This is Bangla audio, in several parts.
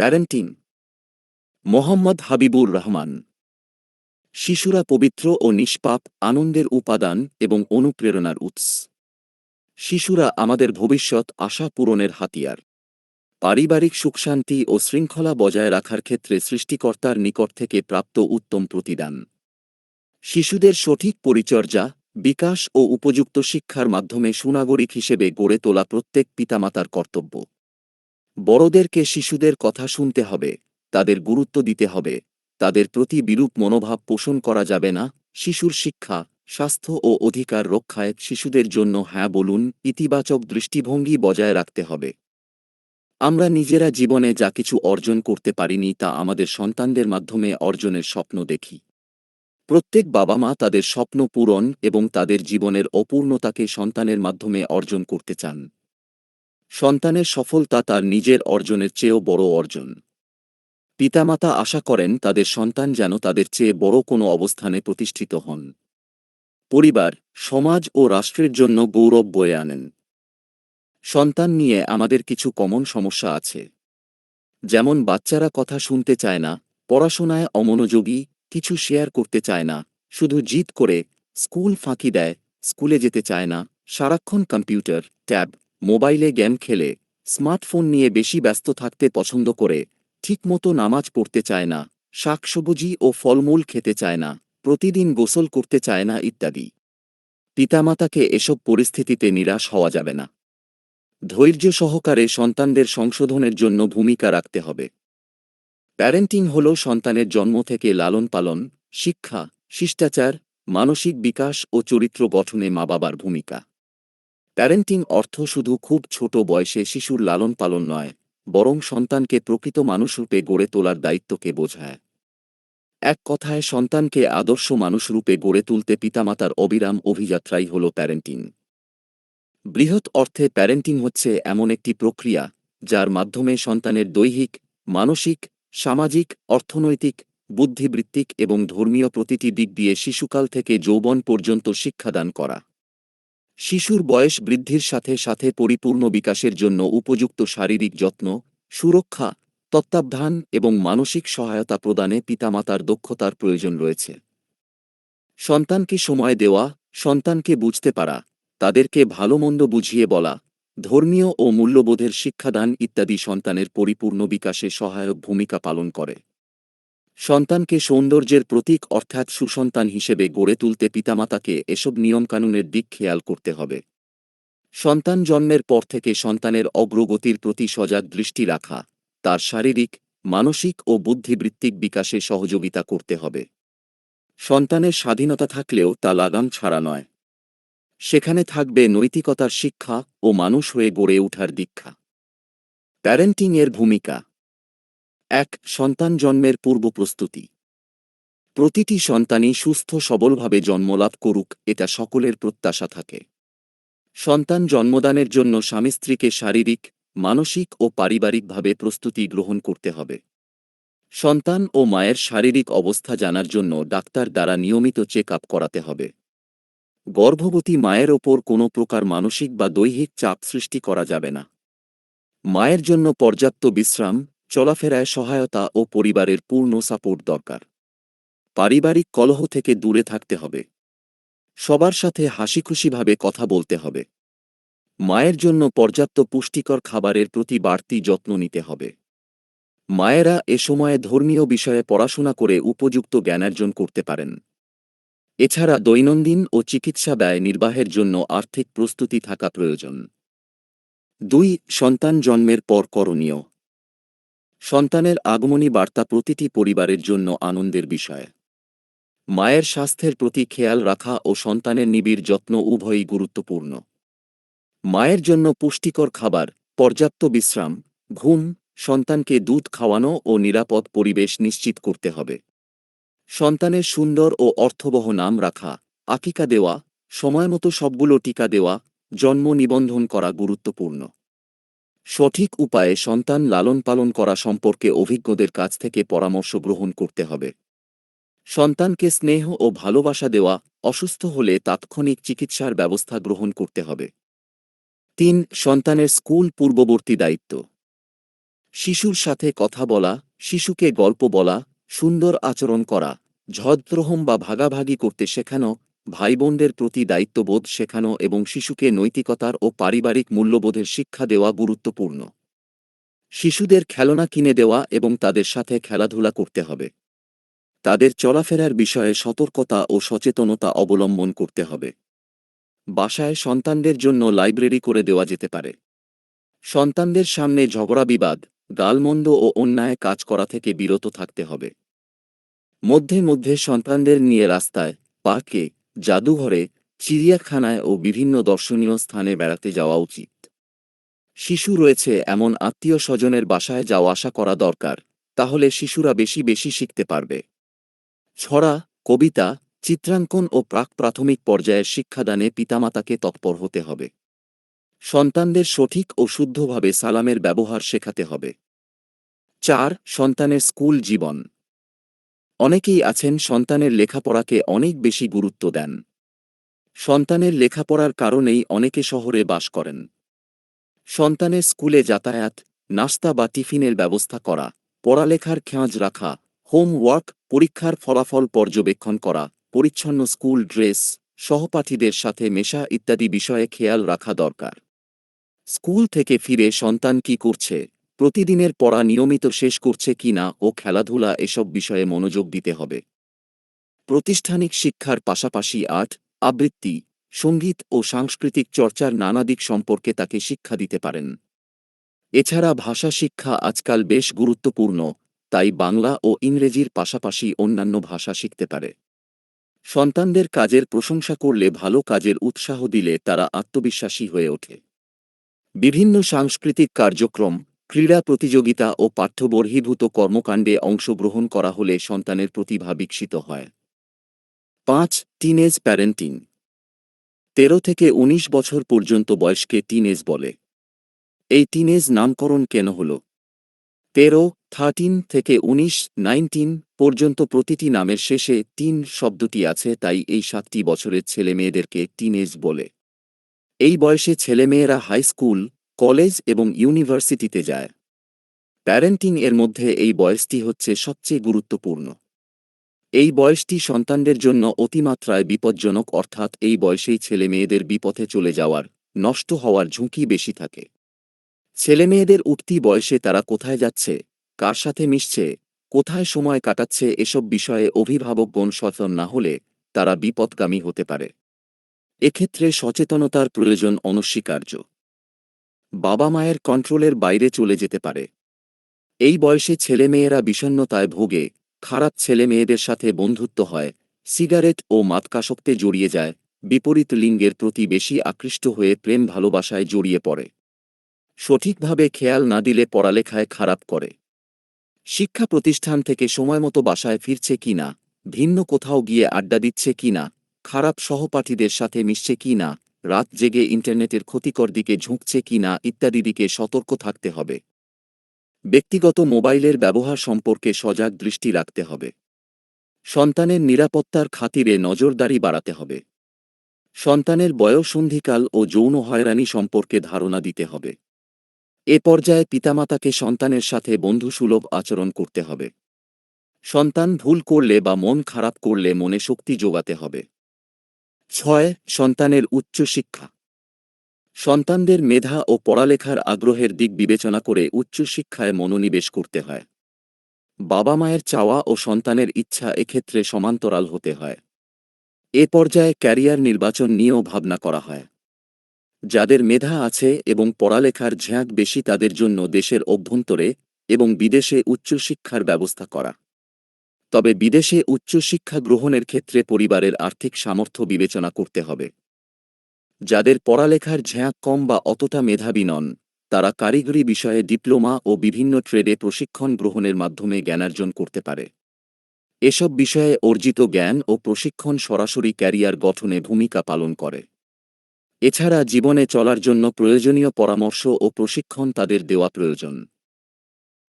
প্যারেন্টিং। মোহাম্মদ হাবিবুর রহমান। শিশুরা পবিত্র ও নিষ্পাপ, আনন্দের উপাদান এবং অনুপ্রেরণার উৎস। শিশুরা আমাদের ভবিষ্যৎ, আশা পূরণের হাতিয়ার। পারিবারিক সুখশান্তি ও শৃঙ্খলা বজায় রাখার ক্ষেত্রে সৃষ্টিকর্তার নিকট থেকে প্রাপ্ত উত্তম প্রতিদান। শিশুদের সঠিক পরিচর্যা, বিকাশ ও উপযুক্ত শিক্ষার মাধ্যমে সুনাগরিক হিসেবে গড়ে তোলা প্রত্যেক পিতামাতার কর্তব্য। বড়দেরকে শিশুদের কথা শুনতে হবে, তাদের গুরুত্ব দিতে হবে, তাদের প্রতি বিরূপ মনোভাব পোষণ করা যাবে না। শিশুর শিক্ষা, স্বাস্থ্য ও অধিকার রক্ষায় শিশুদের জন্য হ্যাঁ বলুন, ইতিবাচক দৃষ্টিভঙ্গি বজায় রাখতে হবে। আমরা নিজেরা জীবনে যা কিছু অর্জন করতে পারিনি তা আমাদের সন্তানদের মাধ্যমে অর্জনের স্বপ্ন দেখি। প্রত্যেক বাবা মা তাদের স্বপ্ন পূরণ এবং তাদের জীবনের অপূর্ণতাকে সন্তানের মাধ্যমে অর্জন করতে চান। সন্তানের সফলতা তার নিজের অর্জনের চেয়েও বড় অর্জন। পিতামাতা আশা করেন তাদের সন্তান যেন তাদের চেয়ে বড় কোনো অবস্থানে প্রতিষ্ঠিত হন। পরিবার, সমাজ ও রাষ্ট্রের জন্য গৌরব বয়ে আনেন। সন্তান নিয়ে আমাদের কিছু কমন সমস্যা আছে। যেমন বাচ্চারা কথা শুনতে চায় না, পড়াশোনায় অমনোযোগী, কিছু শেয়ার করতে চায় না, শুধু জিদ করে, স্কুল ফাঁকি দেয়, স্কুলে যেতে চায় না, সারাক্ষণ কম্পিউটার, ট্যাব, মোবাইলে গেম খেলে, স্মার্টফোন নিয়ে বেশি ব্যস্ত থাকতে পছন্দ করে, ঠিকমতো নামাজ পড়তে চায় না, শাকসবজি ও ফলমূল খেতে চায় না, প্রতিদিন গোসল করতে চায় না ইত্যাদি। পিতামাতাকে এসব পরিস্থিতিতে নিরাশ হওয়া যাবে না। ধৈর্য সহকারে সন্তানদের সংশোধনের জন্য ভূমিকা রাখতে হবে। প্যারেন্টিং হল সন্তানের জন্ম থেকে লালন পালন, শিক্ষা, শিষ্টাচার, মানসিক বিকাশ ও চরিত্র গঠনে মা বাবার ভূমিকা। প্যারেন্টিং অর্থ শুধু খুব ছোট বয়সে শিশুর লালন পালন নয়, বরং সন্তানকে প্রকৃত মানুষরূপে গড়ে তোলার দায়িত্বকে বোঝায়। এক কথায়, সন্তানকে আদর্শ মানুষরূপে গড়ে তুলতে পিতামাতার অবিরাম অভিযাত্রাই হল প্যারেন্টিং। বৃহৎ অর্থে প্যারেন্টিং হচ্ছে এমন একটি প্রক্রিয়া যার মাধ্যমে সন্তানের দৈহিক, মানসিক, সামাজিক, অর্থনৈতিক, বুদ্ধিবৃত্তিক এবং ধর্মীয় প্রতিটি দিক দিয়ে শিশুকাল থেকে যৌবন পর্যন্ত শিক্ষাদান করা। শিশুর বয়স বৃদ্ধির সাথে সাথে পরিপূর্ণ বিকাশের জন্য উপযুক্ত শারীরিক যত্ন, সুরক্ষা, তত্ত্বাবধান এবং মানসিক সহায়তা প্রদানে পিতামাতার দক্ষতার প্রয়োজন রয়েছে। সন্তানকে সময় দেওয়া, সন্তানকে বুঝতে পারা, তাদেরকে ভালোমন্দ বুঝিয়ে বলা, ধর্মীয় ও মূল্যবোধের শিক্ষাদান ইত্যাদি সন্তানের পরিপূর্ণ বিকাশে সহায়ক ভূমিকা পালন করে। সন্তানকে সৌন্দর্যের প্রতীক অর্থাৎ সুসন্তান হিসেবে গড়ে তুলতে পিতামাতাকে এসব নিয়মকানুনের দিক খেয়াল করতে হবে। সন্তান জন্মের পর থেকে সন্তানের অগ্রগতির প্রতি সজাগ দৃষ্টি রাখা, তার শারীরিক, মানসিক ও বুদ্ধিবৃত্তিক বিকাশে সহযোগিতা করতে হবে। সন্তানের স্বাধীনতা থাকলেও তা লাগাম ছাড়া নয়। সেখানে থাকবে নৈতিকতার শিক্ষা ও মানুষ হয়ে গড়ে ওঠার দীক্ষা। প্যারেন্টিংয়ের ভূমিকা। ১. সন্তান জন্মের পূর্ব প্রস্তুতি। প্রতিটি সন্তানই সুস্থ সবলভাবে জন্মলাভ করুক, এটা সকলের প্রত্যাশা থাকে। সন্তান জন্মদানের জন্য স্বামী স্ত্রীকে শারীরিক, মানসিক ও পারিবারিকভাবে প্রস্তুতি গ্রহণ করতে হবে। সন্তান ও মায়ের শারীরিক অবস্থা জানার জন্য ডাক্তার দ্বারা নিয়মিত চেক আপ করাতে হবে। গর্ভবতী মায়ের ওপর কোনো প্রকার মানসিক বা দৈহিক চাপ সৃষ্টি করা যাবে না। মায়ের জন্য পর্যাপ্ত বিশ্রাম, চলাফেরায় সহায়তা ও পরিবারের পূর্ণ সাপোর্ট দরকার। পারিবারিক কলহ থেকে দূরে থাকতে হবে। সবার সাথে হাসিখুশিভাবে কথা বলতে হবে। মায়ের জন্য পর্যাপ্ত পুষ্টিকর খাবারের প্রতি বাড়তি যত্ন নিতে হবে। মায়েরা এ সময়ে ধর্মীয় বিষয়ে পড়াশোনা করে উপযুক্ত জ্ঞানার্জন করতে পারেন। এছাড়া দৈনন্দিন ও চিকিৎসা ব্যয় নির্বাহের জন্য আর্থিক প্রস্তুতি থাকা প্রয়োজন। ২. সন্তান জন্মের পর করণীয়। সন্তানের আগমনী বার্তা প্রতিটি পরিবারের জন্য আনন্দের বিষয়। মায়ের স্বাস্থ্যের প্রতি খেয়াল রাখা ও সন্তানের নিবিড় যত্ন উভয়ই গুরুত্বপূর্ণ। মায়ের জন্য পুষ্টিকর খাবার, পর্যাপ্ত বিশ্রাম, ঘুম, সন্তানকে দুধ খাওয়ানো ও নিরাপদ পরিবেশ নিশ্চিত করতে হবে। সন্তানের সুন্দর ও অর্থবহ নাম রাখা, আকিকা দেওয়া, সময়মতো সবগুলো টিকা দেওয়া, জন্ম নিবন্ধন করা গুরুত্বপূর্ণ। সঠিক উপায়ে সন্তান লালন পালন করা সম্পর্কে অভিজ্ঞদের কাছ থেকে পরামর্শ গ্রহণ করতে হবে। সন্তানকে স্নেহ ও ভালোবাসা দেওয়া, অসুস্থ হলে তাৎক্ষণিক চিকিৎসার ব্যবস্থা গ্রহণ করতে হবে। ৩. সন্তানের স্কুল পূর্ববর্তী দায়িত্ব। শিশুর সাথে কথা বলা, শিশুকে গল্প বলা, সুন্দর আচরণ করা, ঝগড়া বা ভাগাভাগি করতে শেখানো, ভাইবোনদের প্রতি দায়িত্ববোধ শেখানো এবং শিশুকে নৈতিকতার ও পারিবারিক মূল্যবোধের শিক্ষা দেওয়া গুরুত্বপূর্ণ। শিশুদের খেলনা কিনে দেওয়া এবং তাদের সাথে খেলাধুলা করতে হবে। তাদের চলাফেরার বিষয়ে সতর্কতা ও সচেতনতা অবলম্বন করতে হবে। বাসায় সন্তানদের জন্য লাইব্রেরি করে দেওয়া যেতে পারে। সন্তানদের সামনে ঝগড়া বিবাদ, গালমন্দ ও অন্যায় কাজ করা থেকে বিরত থাকতে হবে। মধ্যে মধ্যে সন্তানদের নিয়ে রাস্তায়, পার্কে, জাদুঘরে, চিড়িয়াখানায় ও বিভিন্ন দর্শনীয় স্থানে বেড়াতে যাওয়া উচিত। শিশু রয়েছে এমন আত্মীয় স্বজনের বাসায় যাওয়া আসা করা দরকার, তাহলে শিশুরা বেশি বেশি শিখতে পারবে। ছড়া, কবিতা, চিত্রাঙ্কন ও প্রাক-প্রাথমিক পর্যায়ের শিক্ষাদানে পিতামাতাকে তৎপর হতে হবে। সন্তানদের সঠিক ও শুদ্ধভাবে সালামের ব্যবহার শেখাতে হবে। ৪. সন্তানের স্কুল জীবন। অনেকেই আছেন সন্তানের লেখাপড়াকে অনেক বেশি গুরুত্ব দেন। সন্তানের লেখাপড়ার কারণেই অনেকে শহরে বাস করেন। সন্তানের স্কুলে যাতায়াত, নাস্তা বা টিফিনের ব্যবস্থা করা, পড়ালেখার খেয়াল রাখা, হোমওয়ার্ক, পরীক্ষার ফলাফল পর্যবেক্ষণ করা, পরিচ্ছন্ন স্কুল ড্রেস, সহপাঠীদের সাথে মেশা ইত্যাদি বিষয়ে খেয়াল রাখা দরকার। স্কুল থেকে ফিরে সন্তান কি করছে, প্রতিদিনের পড়া নিয়মিত শেষ করছে কিনা ও খেলাধুলা এসব বিষয়ে মনোযোগ দিতে হবে। প্রাতিষ্ঠানিক শিক্ষার পাশাপাশি আর্ট, আবৃত্তি, সঙ্গীত ও সাংস্কৃতিক চর্চার নানা দিক সম্পর্কে তাকে শিক্ষা দিতে পারেন। এছাড়া ভাষা শিক্ষা আজকাল বেশ গুরুত্বপূর্ণ, তাই বাংলা ও ইংরেজির পাশাপাশি অন্যান্য ভাষা শিখতে পারে। সন্তানদের কাজের প্রশংসা করলে, ভালো কাজের উৎসাহ দিলে তারা আত্মবিশ্বাসী হয়ে ওঠে। বিভিন্ন সাংস্কৃতিক কার্যক্রম, ক্রীড়া প্রতিযোগিতা ও পাঠ্যবহির্ভূত কর্মকাণ্ডে অংশগ্রহণ করা হলে সন্তানের প্রতিভা বিকশিত হয়। ৫. Teenage parenting. ১৩ থেকে ১৯ বছর পর্যন্ত বয়সকে টিনেজ বলে। এই টিনেজ নামকরণ কেন হল? 13 থেকে 19 পর্যন্ত প্রতিটি নামের শেষে টিন শব্দটি আছে, তাই এই 7টি বছরের ছেলেমেয়েদেরকে টিনেজ বলে। এই বয়সে ছেলেমেয়েরা হাই স্কুল, কলেজ এবং ইউনিভার্সিটিতে যায়। প্যারেন্টিং এর মধ্যে এই বয়সটি হচ্ছে সবচেয়ে গুরুত্বপূর্ণ। এই বয়সটি সন্তানদের জন্য অতিমাত্রায় বিপজ্জনক, অর্থাৎ এই বয়সেই ছেলেমেয়েদের বিপথে চলে যাওয়ার, নষ্ট হওয়ার ঝুঁকি বেশি থাকে। ছেলেমেয়েদের উঠতি বয়সে তারা কোথায় যাচ্ছে, কার সাথে মিশছে, কোথায় সময় কাটাচ্ছে, এসব বিষয়ে অভিভাবকগণ সচেতন না হলে তারা বিপথগামী হতে পারে। এক্ষেত্রে সচেতনতার প্রয়োজন অনস্বীকার্য। বাবা মায়ের কন্ট্রোলের বাইরে চলে যেতে পারে। এই বয়সে ছেলেমেয়েরা বিষণ্ণতায় ভোগে, খারাপ ছেলেমেয়েদের সাথে বন্ধুত্ব হয়, সিগারেট ও মাদকাসক্তে জড়িয়ে যায়, বিপরীত লিঙ্গের প্রতি বেশি আকৃষ্ট হয়ে প্রেম ভালোবাসায় জড়িয়ে পড়ে। সঠিকভাবে খেয়াল না দিলে পড়ালেখায় খারাপ করে। শিক্ষা প্রতিষ্ঠান থেকে সময়মতো বাসায় ফিরছে কিনা, ভিন্ন কোথাও গিয়ে আড্ডা দিচ্ছে কিনা, খারাপ সহপাঠীদের সাথে মিশছে কিনা, রাত জেগে ইন্টারনেটের ক্ষতিকর দিকে ঝুঁকছে কিনা ইত্যাদি দিকে সতর্ক থাকতে হবে। ব্যক্তিগত মোবাইলের ব্যবহার সম্পর্কে সজাগ দৃষ্টি রাখতে হবে। সন্তানের নিরাপত্তার খাতিরে নজরদারি বাড়াতে হবে। সন্তানের বয়ঃসন্ধিকাল ও যৌন হয়রানি সম্পর্কে ধারণা দিতে হবে। এ পর্যায়ে পিতামাতাকে সন্তানের সাথে বন্ধুসুলভ আচরণ করতে হবে। সন্তান ভুল করলে বা মন খারাপ করলে মনে শক্তি যোগাতে হবে। ৬. সন্তানের উচ্চশিক্ষা। সন্তানদের মেধা ও পড়ালেখার আগ্রহের দিক বিবেচনা করে উচ্চশিক্ষায় মনোনিবেশ করতে হয়। বাবা মায়ের চাওয়া ও সন্তানের ইচ্ছা এক্ষেত্রে সমান্তরাল হতে হয়। এ পর্যায়ে ক্যারিয়ার নির্বাচন নিয়েও ভাবনা করা হয়। যাদের মেধা আছে এবং পড়ালেখার ঝাঁক বেশি তাদের জন্য দেশের অভ্যন্তরে এবং বিদেশে উচ্চশিক্ষার ব্যবস্থা করা। তবে বিদেশে উচ্চশিক্ষা গ্রহণের ক্ষেত্রে পরিবারের আর্থিক সামর্থ্য বিবেচনা করতে হবে। যাদের পড়ালেখার ঝাঁক কম বা অতটা মেধাবী নন, তারা কারিগরি বিষয়ে ডিপ্লোমা ও বিভিন্ন ট্রেডে প্রশিক্ষণ গ্রহণের মাধ্যমে জ্ঞানার্জন করতে পারে। এসব বিষয়ে অর্জিত জ্ঞান ও প্রশিক্ষণ সরাসরি ক্যারিয়ার গঠনে ভূমিকা পালন করে। এছাড়া জীবনে চলার জন্য প্রয়োজনীয় পরামর্শ ও প্রশিক্ষণ তাদের দেওয়া প্রয়োজন।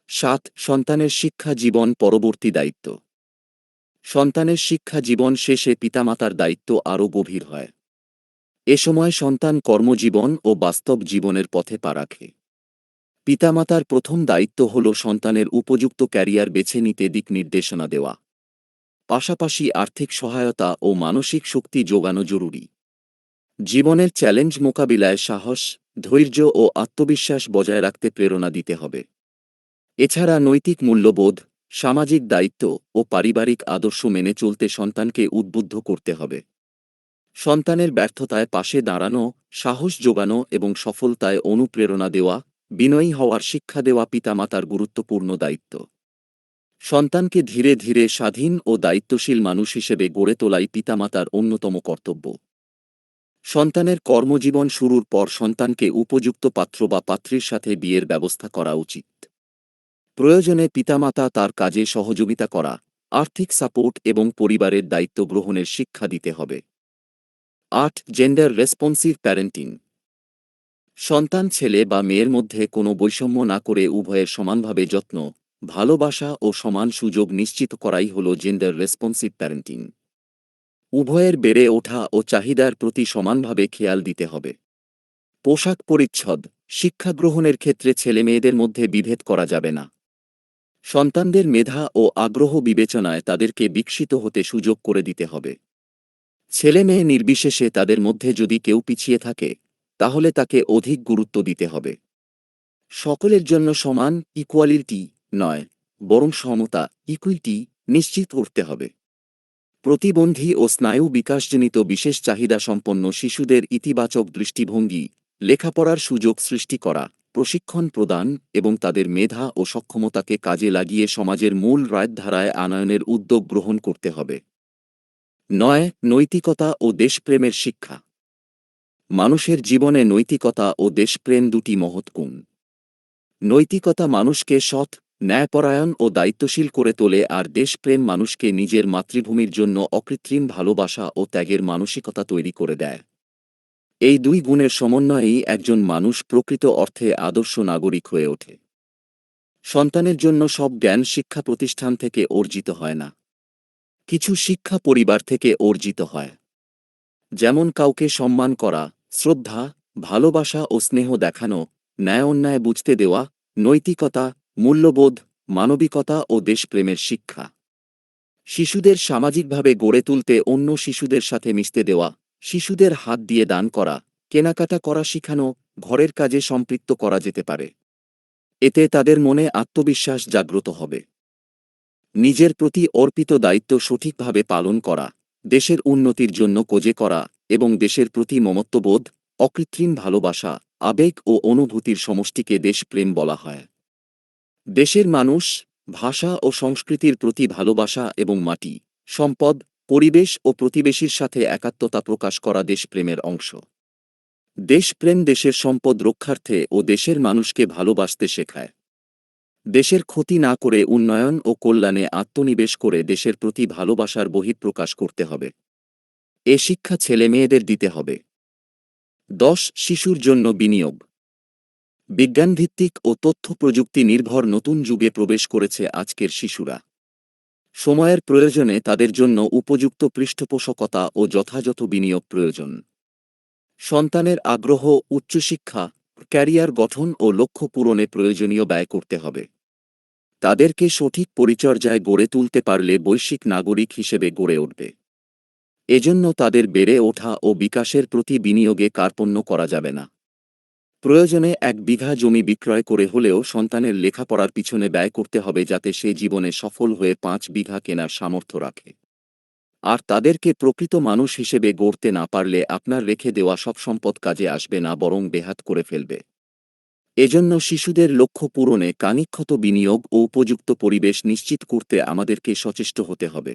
৭. সন্তানের শিক্ষা জীবন পরবর্তী দায়িত্ব। সন্তানের শিক্ষা জীবন শেষে পিতামাতার দায়িত্ব আরও গভীর হয়। এ সময় সন্তান কর্মজীবন ও বাস্তব জীবনের পথে পা রাখে। পিতামাতার প্রথম দায়িত্ব হল সন্তানের উপযুক্ত ক্যারিয়ার বেছে নিতে দিক নির্দেশনা দেওয়া। পাশাপাশি আর্থিক সহায়তা ও মানসিক শক্তি যোগানো জরুরি। জীবনের চ্যালেঞ্জ মোকাবিলায় সাহস, ধৈর্য ও আত্মবিশ্বাস বজায় রাখতে প্রেরণা দিতে হবে। এছাড়া নৈতিক মূল্যবোধ, সামাজিক দায়িত্ব ও পারিবারিক আদর্শ মেনে চলতে সন্তানকে উদ্বুদ্ধ করতে হবে। সন্তানের ব্যর্থতায় পাশে দাঁড়ানো, সাহস যোগানো এবং সফলতায় অনুপ্রেরণা দেওয়া, বিনয়ী হওয়ার শিক্ষা দেওয়া পিতামাতার গুরুত্বপূর্ণ দায়িত্ব। সন্তানকে ধীরে ধীরে স্বাধীন ও দায়িত্বশীল মানুষ হিসেবে গড়ে তোলাই পিতামাতার অন্যতম কর্তব্য। সন্তানের কর্মজীবন শুরুর পর সন্তানকে উপযুক্ত পাত্র বা পাত্রীর সাথে বিয়ের ব্যবস্থা করা উচিত। প্রয়োজনে পিতামাতা তার কাজে সহযোগিতা করা, আর্থিক সাপোর্ট এবং পরিবারের দায়িত্ব গ্রহণের শিক্ষা দিতে হবে। ৮. Gender responsive parenting. সন্তান ছেলে বা মেয়ের মধ্যে কোনো বৈষম্য না করে উভয়ের সমানভাবে যত্ন, ভালোবাসা ও সমান সুযোগ নিশ্চিত করাই হল জেন্ডার রেসপন্সিভ প্যারেন্টিং। উভয়ের বেড়ে ওঠা ও চাহিদার প্রতি সমানভাবে খেয়াল দিতে হবে। পোশাক পরিচ্ছদ, শিক্ষা গ্রহণের ক্ষেত্রে ছেলেমেয়েদের মধ্যে বিভেদ করা যাবে না। সন্তানদের মেধা ও আগ্রহ বিবেচনায় তাদেরকে বিকশিত হতে সুযোগ করে দিতে হবে। ছেলে মেয়ে নির্বিশেষে তাদের মধ্যে যদি কেউ পিছিয়ে থাকে, তাহলে তাকে অধিক গুরুত্ব দিতে হবে। সকলের জন্য সমান ইকুয়ালিটি নয়, বরং সমতা ইকুইটি নিশ্চিত করতে হবে। প্রতিবন্ধী ও স্নায়ু বিকাশজনিত বিশেষ চাহিদা সম্পন্ন শিশুদের ইতিবাচক দৃষ্টিভঙ্গি, লেখাপড়ার সুযোগ সৃষ্টি করা, প্রশিক্ষণ প্রদান এবং তাদের মেধা ও সক্ষমতাকে কাজে লাগিয়ে সমাজের মূল রায়ধারায় আনয়নের উদ্যোগ গ্রহণ করতে হবে। ৯. নৈতিকতা ও দেশপ্রেমের শিক্ষা। মানুষের জীবনে নৈতিকতা ও দেশপ্রেম দুটি মহৎ গুণ। নৈতিকতা মানুষকে সৎ, ন্যায়পরায়ণ ও দায়িত্বশীল করে তোলে, আর দেশপ্রেম মানুষকে নিজের মাতৃভূমির জন্য অকৃত্রিম ভালোবাসা ও ত্যাগের মানসিকতা তৈরি করে দেয়। এই দুই গুণের সমন্বয়েই একজন মানুষ প্রকৃত অর্থে আদর্শ নাগরিক হয়ে ওঠে। সন্তানের জন্য সব জ্ঞান শিক্ষা প্রতিষ্ঠান থেকে অর্জিত হয় না। কিছু শিক্ষা পরিবার থেকে অর্জিত হয়। যেমন কাউকে সম্মান করা, শ্রদ্ধা, ভালোবাসা ও স্নেহ দেখানো, ন্যায় অন্যায় বুঝতে দেওয়া, নৈতিকতা, মূল্যবোধ, মানবিকতা ও দেশপ্রেমের শিক্ষা। শিশুদের সামাজিকভাবে গড়ে তুলতে অন্য শিশুদের সাথে মিশতে দেওয়া, শিশুদের হাত দিয়ে দান করা, কেনাকাটা করা শেখানো, ঘরের কাজে সম্পৃক্ত করা যেতে পারে। এতে তাদের মনে আত্মবিশ্বাস জাগ্রত হবে। নিজের প্রতি অর্পিত দায়িত্ব সঠিকভাবে পালন করা, দেশের উন্নতির জন্য কাজ করা এবং দেশের প্রতি মমত্ববোধ, অকৃত্রিম ভালোবাসা, আবেগ ও অনুভূতির সমষ্টিকে দেশপ্রেম বলা হয়। দেশের মানুষ, ভাষা ও সংস্কৃতির প্রতি ভালোবাসা এবং মাটি, সম্পদ, পরিবেশ ও প্রতিবেশীর সাথে একাত্মতা প্রকাশ করা দেশপ্রেমের অংশ। দেশপ্রেম দেশের সম্পদ রক্ষার্থে ও দেশের মানুষকে ভালোবাসতে শেখায়। দেশের ক্ষতি না করে উন্নয়ন ও কল্যাণে আত্মনিবেশ করে দেশের প্রতি ভালোবাসার বহিঃপ্রকাশ করতে হবে। এ শিক্ষা ছেলেমেয়েদের দিতে হবে। ১০. শিশুর জন্য বিনিয়োগ। বিজ্ঞানভিত্তিক ও তথ্য প্রযুক্তি নির্ভর নতুন যুগে প্রবেশ করেছে আজকের শিশুরা। সময়ের প্রয়োজনে তাদের জন্য উপযুক্ত পৃষ্ঠপোষকতা ও যথাযথ বিনিয়োগ প্রয়োজন। সন্তানের আগ্রহ, উচ্চশিক্ষা, ক্যারিয়ার গঠন ও লক্ষ্য পূরণে প্রয়োজনীয় ব্যয় করতে হবে। তাদেরকে সঠিক পরিচর্যায় গড়ে তুলতে পারলে বৈশ্বিক নাগরিক হিসেবে গড়ে উঠবে। এজন্য তাদের বেড়ে ওঠা ও বিকাশের প্রতি বিনিয়োগে কার্পণ্য করা যাবে না। প্রয়োজনে ১ বিঘা জমি বিক্রয় করে হলেও সন্তানের লেখাপড়ার পিছনে ব্যয় করতে হবে, যাতে সে জীবনে সফল হয়ে ৫ বিঘা কেনার সামর্থ্য রাখে। আর তাদেরকে প্রকৃত মানুষ হিসেবে গড়তে না পারলে আপনার রেখে দেওয়া সব সম্পদ কাজে আসবে না, বরং বেহাত করে ফেলবে। এজন্য শিশুদের লক্ষ্য পূরণে কাঙ্ক্ষিত বিনিয়োগ ও উপযুক্ত পরিবেশ নিশ্চিত করতে আমাদেরকে সচেষ্ট হতে হবে।